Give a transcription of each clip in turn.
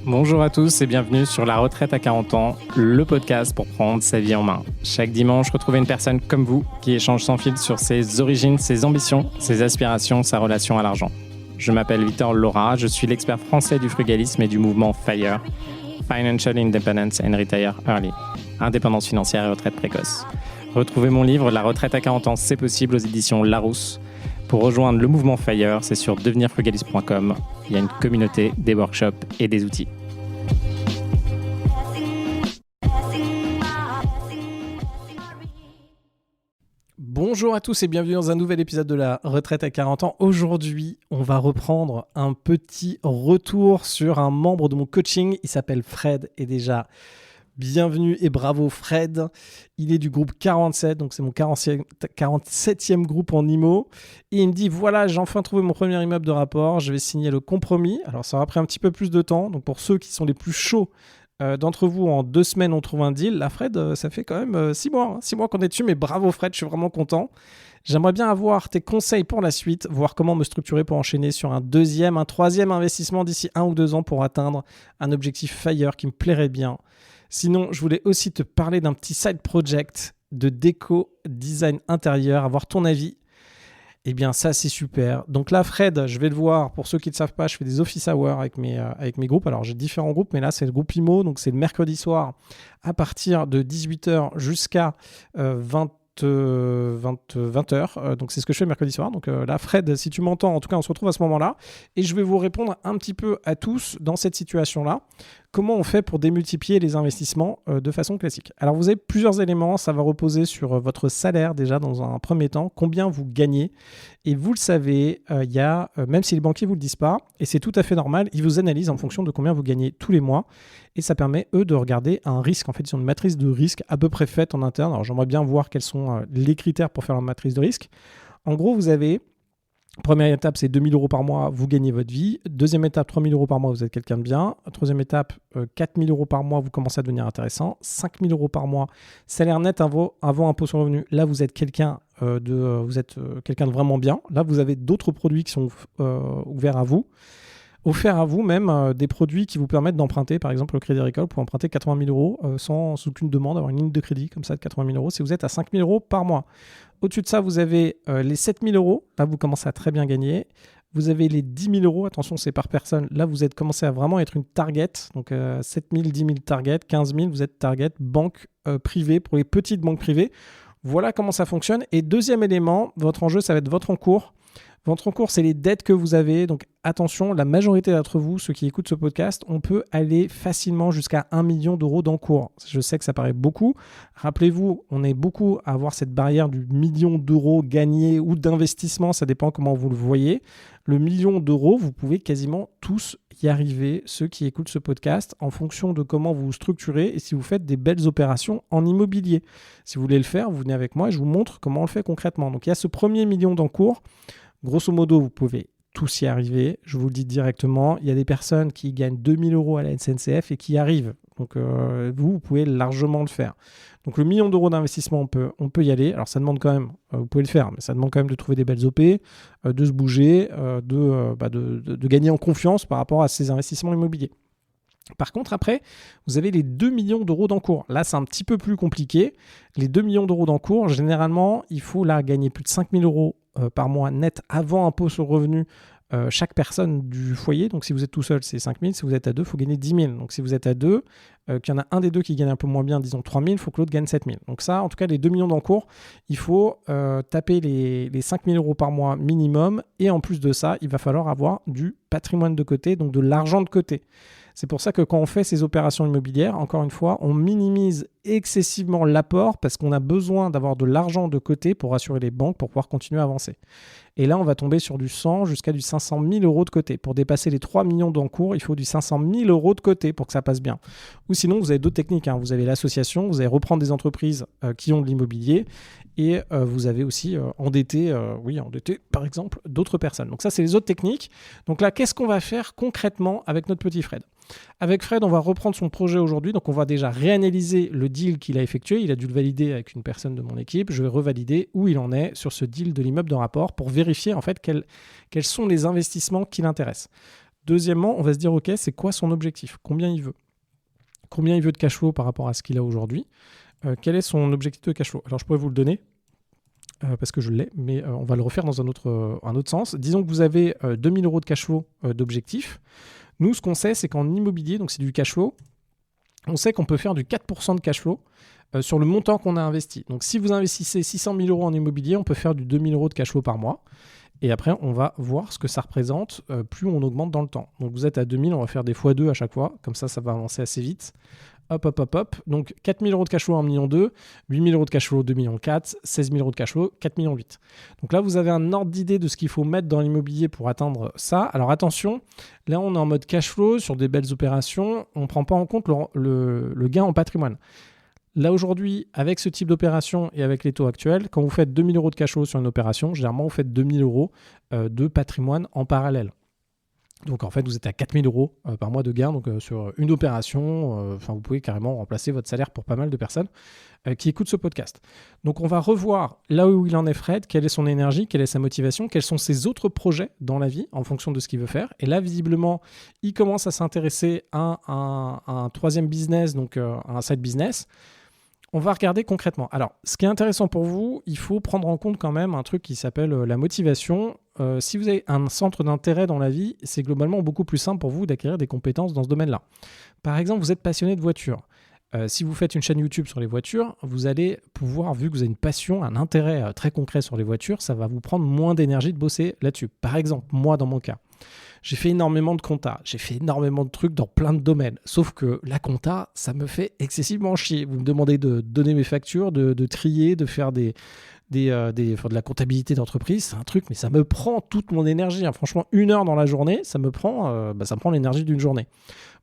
Bonjour à tous et bienvenue sur La Retraite à 40 ans, le podcast pour prendre sa vie en main. Chaque dimanche, retrouvez une personne comme vous qui échange sans fil sur ses origines, ses ambitions, ses aspirations, sa relation à l'argent. Je m'appelle Victor Laura, je suis l'expert français du frugalisme et du mouvement FIRE, Financial Independence and Retire Early, indépendance financière et retraite précoce. Retrouvez mon livre La Retraite à 40 ans, c'est possible aux éditions Larousse. Pour rejoindre le mouvement FIRE, c'est sur devenirfrugaliste.com. Il y a une communauté, des workshops et des outils. Bonjour à tous et bienvenue dans un nouvel épisode de La Retraite à 40 ans. Aujourd'hui, on va reprendre un petit retour sur un membre de mon coaching. Il s'appelle Fred et déjà, bienvenue et bravo Fred. Il est du groupe 47, donc c'est mon 47e groupe en IMO. Et il me dit, voilà, j'ai enfin trouvé mon premier immeuble de rapport, je vais signer le compromis. Alors ça aura pris un petit peu plus de temps, donc pour ceux qui sont les plus chauds d'entre vous, en 2 semaines, on trouve un deal. Là, Fred, ça fait quand même 6 mois. 6 mois qu'on est dessus, mais bravo Fred, je suis vraiment content. J'aimerais bien avoir tes conseils pour la suite, voir comment me structurer pour enchaîner sur un deuxième, un troisième investissement d'ici 1 ou 2 ans pour atteindre un objectif FIRE qui me plairait bien. Sinon, je voulais aussi te parler d'un petit side project de déco, design intérieur, avoir ton avis. Eh bien, ça, c'est super. Donc là, Fred, je vais le voir. Pour ceux qui ne le savent pas, je fais des office hours avec mes groupes. Alors, j'ai différents groupes, mais là, c'est le groupe IMO. Donc, c'est le mercredi soir à partir de 18h jusqu'à 20h. Donc, c'est ce que je fais le mercredi soir. Donc là, Fred, si tu m'entends, en tout cas, on se retrouve à ce moment-là. Et je vais vous répondre un petit peu à tous dans cette situation-là. Comment on fait pour démultiplier les investissements de façon classique? Alors, vous avez plusieurs éléments. Ça va reposer sur votre salaire déjà dans un premier temps. Combien vous gagnez? Et vous le savez, il y a, même si les banquiers ne vous le disent pas, et c'est tout à fait normal, ils vous analysent en fonction de combien vous gagnez tous les mois. Et ça permet, eux, de regarder un risque. En fait, ils ont une matrice de risque à peu près faite en interne. Alors, j'aimerais bien voir quels sont les critères pour faire la matrice de risque. En gros, vous avez... Première étape, c'est 2 000 euros par mois, vous gagnez votre vie. Deuxième étape, 3 000 euros par mois, vous êtes quelqu'un de bien. Troisième étape, 4 000 euros par mois, vous commencez à devenir intéressant. 5 000 euros par mois, salaire net avant impôt sur le revenu. Là, vous êtes quelqu'un de vraiment bien. Là, vous avez d'autres produits qui sont offerts à vous même des produits qui vous permettent d'emprunter, par exemple le Crédit Agricole, pour emprunter 80 000 euros sans aucune demande, avoir une ligne de crédit comme ça de 80 000 euros si vous êtes à 5 000 euros par mois. Au-dessus de ça, vous avez les 7 000 euros. Là, vous commencez à très bien gagner. Vous avez les 10 000 euros. Attention, c'est par personne. Là, vous êtes commencé à vraiment être une target. Donc, 7 000, 10 000 target, 15 000, vous êtes target banque privée pour les petites banques privées. Voilà comment ça fonctionne. Et deuxième élément, votre enjeu, ça va être votre encours. Votre encours, c'est les dettes que vous avez. Donc, attention, la majorité d'entre vous, ceux qui écoutent ce podcast, on peut aller facilement jusqu'à 1 million d'euros d'encours. Je sais que ça paraît beaucoup. Rappelez-vous, on est beaucoup à avoir cette barrière du million d'euros gagnés ou d'investissement. Ça dépend comment vous le voyez. Le million d'euros, vous pouvez quasiment tous y arriver, ceux qui écoutent ce podcast, en fonction de comment vous vous structurez et si vous faites des belles opérations en immobilier. Si vous voulez le faire, vous venez avec moi et je vous montre comment on le fait concrètement. Donc, il y a ce premier million d'encours. Grosso modo, vous pouvez tous y arriver. Je vous le dis directement, il y a des personnes qui gagnent 2 000 euros à la SNCF et qui y arrivent. Donc, vous pouvez largement le faire. Donc, le million d'euros d'investissement, on peut y aller. Alors, ça demande quand même, vous pouvez le faire, mais ça demande quand même de trouver des belles OP, de se bouger, de gagner en confiance par rapport à ces investissements immobiliers. Par contre, après, vous avez les 2 millions d'euros d'encours. Là, c'est un petit peu plus compliqué. Les 2 millions d'euros d'encours, généralement, il faut là gagner plus de 5 000 euros par mois net avant impôt sur le revenu chaque personne du foyer. Donc, si vous êtes tout seul, c'est 5 000. Si vous êtes à deux, il faut gagner 10 000. Donc, si vous êtes à deux, qu'il y en a un des deux qui gagne un peu moins bien, disons 3 000, il faut que l'autre gagne 7 000. Donc ça, en tout cas, les 2 millions d'encours, il faut taper les 5 000 euros par mois minimum. Et en plus de ça, il va falloir avoir du patrimoine de côté, donc de l'argent de côté. C'est pour ça que quand on fait ces opérations immobilières, encore une fois, on minimise excessivement l'apport parce qu'on a besoin d'avoir de l'argent de côté pour rassurer les banques pour pouvoir continuer à avancer. Et là, on va tomber sur du 100 jusqu'à du 500 000 euros de côté. Pour dépasser les 3 millions d'encours, il faut du 500 000 euros de côté pour que ça passe bien. Ou sinon, vous avez d'autres techniques. Vous avez l'association, vous allez reprendre des entreprises qui ont de l'immobilier et vous avez aussi endetté, par exemple, d'autres personnes. Donc ça, c'est les autres techniques. Donc là, qu'est-ce qu'on va faire concrètement avec notre petit Fred ? Avec Fred, on va reprendre son projet aujourd'hui. Donc, on va déjà réanalyser le deal qu'il a effectué. Il a dû le valider avec une personne de mon équipe. Je vais revalider où il en est sur ce deal de l'immeuble de rapport pour vérifier en fait quels sont les investissements qui l'intéressent. Deuxièmement, on va se dire, OK, c'est quoi son objectif? Combien il veut? Combien il veut de cash flow par rapport à ce qu'il a aujourd'hui? Quel est son objectif de cash flow? Alors, je pourrais vous le donner parce que je l'ai, mais on va le refaire dans un autre sens. Disons que vous avez 2000 euros de cash flow d'objectif. Nous, ce qu'on sait, c'est qu'en immobilier, donc c'est du cash flow, on sait qu'on peut faire du 4% de cash flow sur le montant qu'on a investi. Donc, si vous investissez 600 000 euros en immobilier, on peut faire du 2000 euros de cash flow par mois. Et après, on va voir ce que ça représente plus on augmente dans le temps. Donc, vous êtes à 2000, on va faire des x2 à chaque fois. Comme ça va avancer assez vite. Hop. Donc, 4 000 euros de cash flow 1,2 million, 8 000 euros de cash flow 2,4 millions, 16 000 euros de cash flow 4,8 millions. Donc là, vous avez un ordre d'idée de ce qu'il faut mettre dans l'immobilier pour atteindre ça. Alors attention, là, on est en mode cash flow sur des belles opérations. On ne prend pas en compte le gain en patrimoine. Là, aujourd'hui, avec ce type d'opération et avec les taux actuels, quand vous faites 2 000 euros de cash flow sur une opération, généralement, vous faites 2 000 euros de patrimoine en parallèle. Donc en fait, vous êtes à 4 000 euros par mois de gain donc, sur une opération. Vous pouvez carrément remplacer votre salaire pour pas mal de personnes qui écoutent ce podcast. Donc on va revoir là où il en est Fred, quelle est son énergie, quelle est sa motivation, quels sont ses autres projets dans la vie en fonction de ce qu'il veut faire. Et là, visiblement, il commence à s'intéresser à un troisième business, donc un side business. On va regarder concrètement. Alors, ce qui est intéressant pour vous, il faut prendre en compte quand même un truc qui s'appelle la motivation. Si vous avez un centre d'intérêt dans la vie, c'est globalement beaucoup plus simple pour vous d'acquérir des compétences dans ce domaine-là. Par exemple, vous êtes passionné de voitures. Si vous faites une chaîne YouTube sur les voitures, vous allez pouvoir, vu que vous avez une passion, un intérêt très concret sur les voitures, ça va vous prendre moins d'énergie de bosser là-dessus. Par exemple, moi, dans mon cas, j'ai fait énormément de compta, j'ai fait énormément de trucs dans plein de domaines. Sauf que la compta, ça me fait excessivement chier. Vous me demandez de donner mes factures, de trier, de faire de la comptabilité d'entreprise, c'est un truc, mais ça me prend toute mon énergie. Franchement, 1 heure dans la journée, ça me prend l'énergie d'une journée.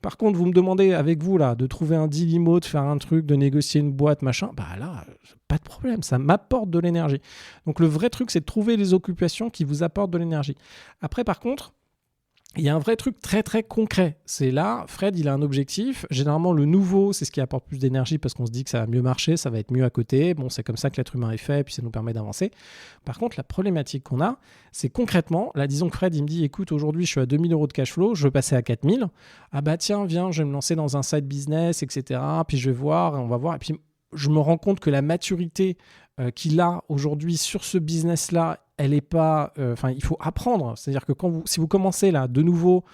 Par contre, vous me demandez avec vous là de trouver un deal IMO, de faire un truc, de négocier une boîte, machin, là, pas de problème, ça m'apporte de l'énergie. Donc le vrai truc, c'est de trouver les occupations qui vous apportent de l'énergie. Après, par contre, il y a un vrai truc très très concret. C'est là, Fred, il a un objectif. Généralement, le nouveau, c'est ce qui apporte plus d'énergie parce qu'on se dit que ça va mieux marcher, ça va être mieux à côté. Bon, c'est comme ça que l'être humain est fait et puis ça nous permet d'avancer. Par contre, la problématique qu'on a, c'est concrètement, là, disons que Fred, il me dit, écoute, aujourd'hui, je suis à 2 000 euros de cash flow, je veux passer à 4 000. Ah bah tiens, viens, je vais me lancer dans un side business, etc. Puis je vais voir, on va voir. Et puis, je me rends compte que la maturité qu'il a aujourd'hui sur ce business-là, elle est pas. Il faut apprendre. C'est-à-dire que si vous commencez là de nouveau,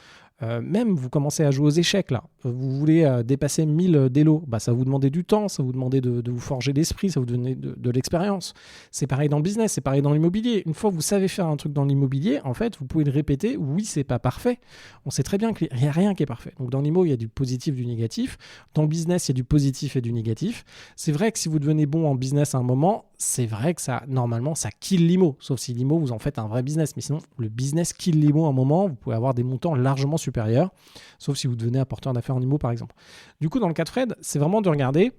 même vous commencez à jouer aux échecs là, vous voulez dépasser 1000 d'élo, ça va vous demander du temps, ça va vous demander de vous forger l'esprit, ça va vous donner de l'expérience. C'est pareil dans le business, c'est pareil dans l'immobilier. Une fois que vous savez faire un truc dans l'immobilier, en fait, vous pouvez le répéter. Oui, c'est pas parfait. On sait très bien qu'il n'y a rien qui est parfait. Donc dans l'immo, il y a du positif, du négatif. Dans le business, il y a du positif et du négatif. C'est vrai que si vous devenez bon en business à un moment, c'est vrai que normalement, ça kill l'immo. Sauf si l'immo, vous en faites un vrai business. Mais sinon, le business kill l'immo à un moment. Vous pouvez avoir des montants largement supérieurs. Sauf si vous devenez apporteur d'affaires en immo, par exemple. Du coup, dans le cas de Fred, c'est vraiment de regarder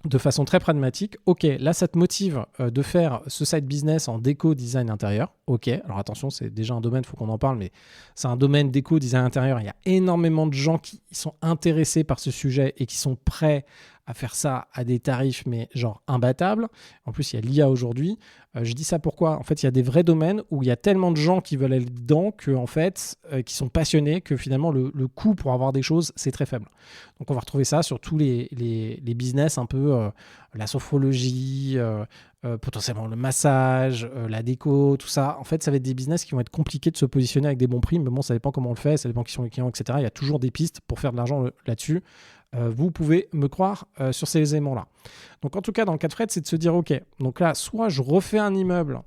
de façon très pragmatique. Ok, là, ça te motive de faire ce side business en déco, design intérieur. Ok, alors attention, c'est déjà un domaine, il faut qu'on en parle, mais c'est un domaine déco, design intérieur. Il y a énormément de gens qui sont intéressés par ce sujet et qui sont prêts à faire ça à des tarifs, mais genre imbattables. En plus, il y a l'IA aujourd'hui. Je dis ça pourquoi ? En fait, il y a des vrais domaines où il y a tellement de gens qui veulent aller dedans qui sont passionnés, que finalement, le coût pour avoir des choses, c'est très faible. Donc, on va retrouver ça sur tous les business, un peu la sophrologie, potentiellement le massage, la déco, tout ça. En fait, ça va être des business qui vont être compliqués de se positionner avec des bons prix, mais bon, ça dépend comment on le fait, ça dépend qui sont les clients, etc. Il y a toujours des pistes pour faire de l'argent là-dessus. Vous pouvez me croire sur ces éléments-là. Donc en tout cas, dans le cas de Fred, c'est de se dire, ok, donc là, soit je refais un immeuble,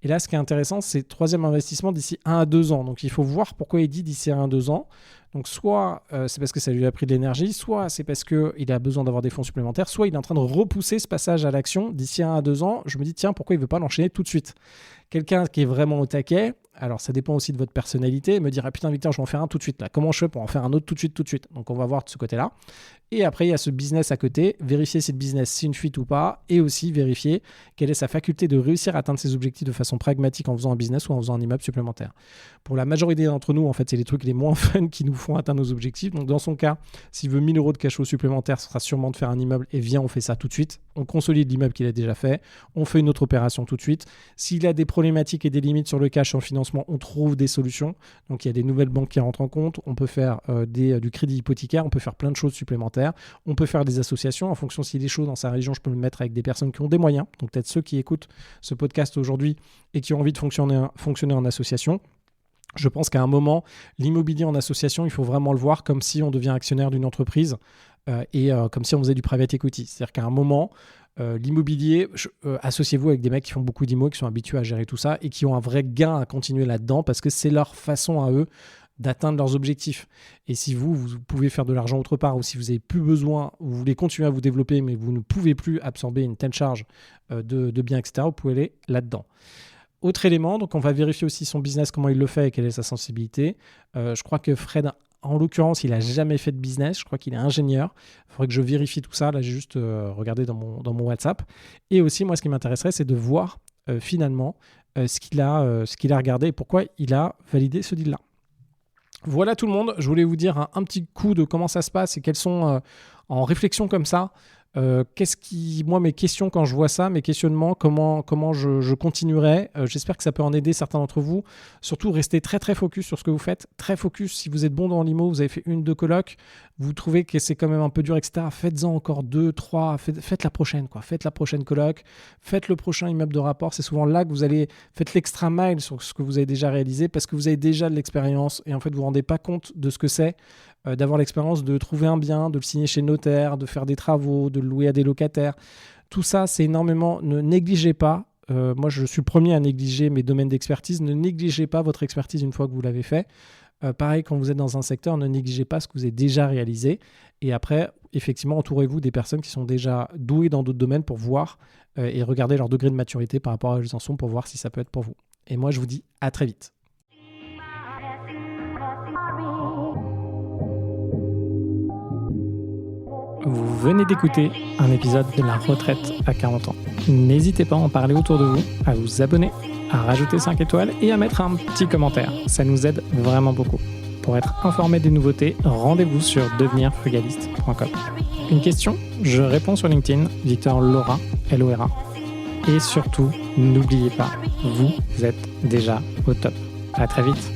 et là, ce qui est intéressant, c'est le troisième investissement d'ici 1 à 2 ans. Donc il faut voir pourquoi il dit d'ici 1 à 2 ans. Donc soit c'est parce que ça lui a pris de l'énergie, soit c'est parce qu'il a besoin d'avoir des fonds supplémentaires, soit il est en train de repousser ce passage à l'action d'ici 1 à 2 ans. Je me dis, tiens, pourquoi il ne veut pas l'enchaîner tout de suite ? Quelqu'un qui est vraiment au taquet, Alors, ça dépend aussi de votre personnalité. Me dire, ah putain, Victor, je vais en faire un tout de suite là. Comment je fais pour en faire un autre tout de suite? Donc, on va voir de ce côté-là. Et après, il y a ce business à côté. Vérifier si le business, c'est une fuite ou pas. Et aussi vérifier quelle est sa faculté de réussir à atteindre ses objectifs de façon pragmatique en faisant un business ou en faisant un immeuble supplémentaire. Pour la majorité d'entre nous, en fait, c'est les trucs les moins fun qui nous font atteindre nos objectifs. Donc, dans son cas, s'il veut 1000 euros de cash flow supplémentaire, ce sera sûrement de faire un immeuble et viens, on fait ça tout de suite. On consolide l'immeuble qu'il a déjà fait. On fait une autre opération tout de suite. S'il a des problématiques et des limites sur le cash en financement, on trouve des solutions. Donc, il y a des nouvelles banques qui rentrent en compte. On peut faire du crédit hypothécaire. On peut faire plein de choses supplémentaires. On peut faire des associations. En fonction s'il est chaud dans sa région, je peux le mettre avec des personnes qui ont des moyens. Donc, peut-être ceux qui écoutent ce podcast aujourd'hui et qui ont envie de fonctionner en association. Je pense qu'à un moment, l'immobilier en association, il faut vraiment le voir comme si on devient actionnaire d'une entreprise et comme si on faisait du private equity. C'est-à-dire qu'à un moment, l'immobilier, associez-vous avec des mecs qui font beaucoup d'immo, qui sont habitués à gérer tout ça et qui ont un vrai gain à continuer là-dedans parce que c'est leur façon à eux d'atteindre leurs objectifs. Et si vous pouvez faire de l'argent autre part ou si vous n'avez plus besoin, vous voulez continuer à vous développer mais vous ne pouvez plus absorber une telle charge de biens, etc., vous pouvez aller là-dedans. Autre élément, donc on va vérifier aussi son business, comment il le fait et quelle est sa sensibilité. Je crois que Fred, en l'occurrence, il n'a jamais fait de business. Je crois qu'il est ingénieur. Il faudrait que je vérifie tout ça. Là, j'ai juste regardé dans mon WhatsApp. Et aussi, moi, ce qui m'intéresserait, c'est de voir finalement ce qu'il a regardé et pourquoi il a validé ce deal-là. Voilà tout le monde. Je voulais vous dire un petit coup de comment ça se passe et quelles sont en réflexion comme ça. Moi, mes questions quand je vois ça, mes questionnements, comment je continuerai. J'espère que ça peut en aider certains d'entre vous. Surtout, restez très très focus sur ce que vous faites. Très focus. Si vous êtes bon dans l'IMO, vous avez fait 1-2 colocs, vous trouvez que c'est quand même un peu dur, etc. Faites-en encore 2, 3. Faites la prochaine, quoi. Faites la prochaine coloc. Faites le prochain immeuble de rapport. C'est souvent là que vous allez faites l'extra mile sur ce que vous avez déjà réalisé parce que vous avez déjà de l'expérience et en fait, vous ne vous rendez pas compte de ce que c'est. D'avoir l'expérience de trouver un bien, de le signer chez le notaire, de faire des travaux, de le louer à des locataires. Tout ça, c'est énormément. Ne négligez pas. Moi, je suis le premier à négliger mes domaines d'expertise. Ne négligez pas votre expertise une fois que vous l'avez fait. Pareil, quand vous êtes dans un secteur, ne négligez pas ce que vous avez déjà réalisé. Et après, effectivement, entourez-vous des personnes qui sont déjà douées dans d'autres domaines pour voir et regarder leur degré de maturité par rapport à où ils en sont pour voir si ça peut être pour vous. Et moi, je vous dis à très vite. Vous venez d'écouter un épisode de La Retraite à 40 ans. N'hésitez pas à en parler autour de vous, à vous abonner, à rajouter 5 étoiles et à mettre un petit commentaire. Ça nous aide vraiment beaucoup. Pour être informé des nouveautés, rendez-vous sur devenirfrugaliste.com. Une question? Je réponds sur LinkedIn, Victor Lora, L-O-R-A. Et surtout, n'oubliez pas, vous êtes déjà au top. À très vite.